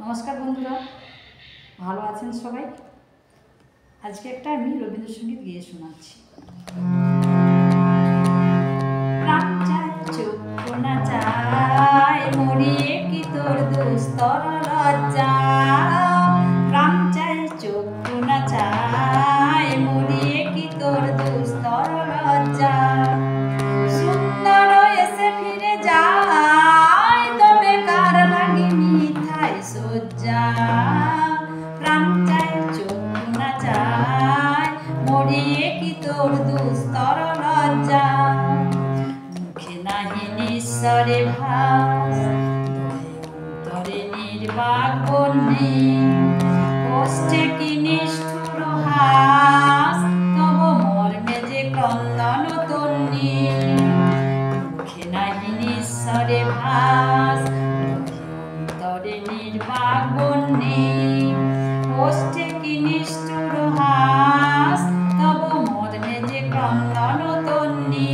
নমস্কার বন্ধুরা, ভালো আছেন সবাই। আজকে একটা আমি রবীন্দ্রসঙ্গীত গিয়ে শোনাচ্ছি। প্রাণ চায় চক্ষু না চায়, মরিয়ে কি তোর দুস্তর লজ্জা। প্রাণ চায় চক্ষু না চায়, মরিয়ে কি তোর দুস্তর লজ্জা। সুন্দর এসে ফিরে যায়, তবে কার লাগি মিথাই সজ্জা। প্রাণ চায় চক্ষু না চায়, মরিয়ে কি তোর দুস্তর লজ্জা। মুখে নাহি নিঃস্বরে ভাস, অন্তরে নির্বাক বন্যে। কষ্টে কি নিষ্ঠুর হাস, তব মর্মে যে ক্রন্দন তন্নি। মুখে নাহি নিঃস্বরে ভাস, অন্তরে নির্বাক বন্যে। কষ্টে কি নিষ্ঠুর হাস, তব মর্মে যে ক্রন্দন তন্নি।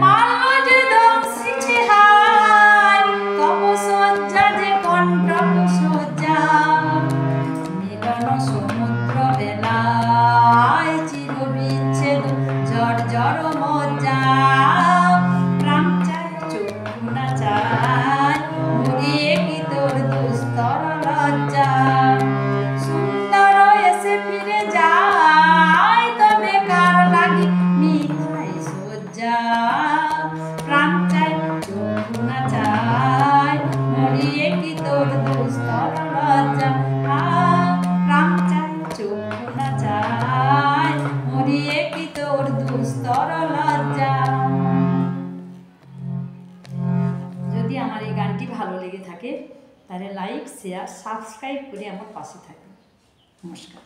মাল্য যে দংশিছে হায়, তব সজ্জা যে কণ্টক সজ্জা। মিলন সমুদ্র বেলায়, চির বিচ্ছেদ জর্জর মজ্জা। প্রাণ চায় চক্ষু না চায়, মরিয়ে কি তোর দুস্তর লজ্জা। সুন্দর এসে ফিরে যায়, তবে কার লাগি মিথাই সজ্জা। প্রাণ চায় চক্ষু না চায়, মরিয়ে কি তোর দুস্তর লজ্জা। প্রাণ চায় চক্ষু না চায়, মরিয়ে কি তোর দুস্তর লজ্জা। যদি আমার এই গানটি ভালো লেগে থাকে, তাহলে লাইক, শেয়ার, সাবস্ক্রাইব করে আমার পাশে থাকবেন। নমস্কার।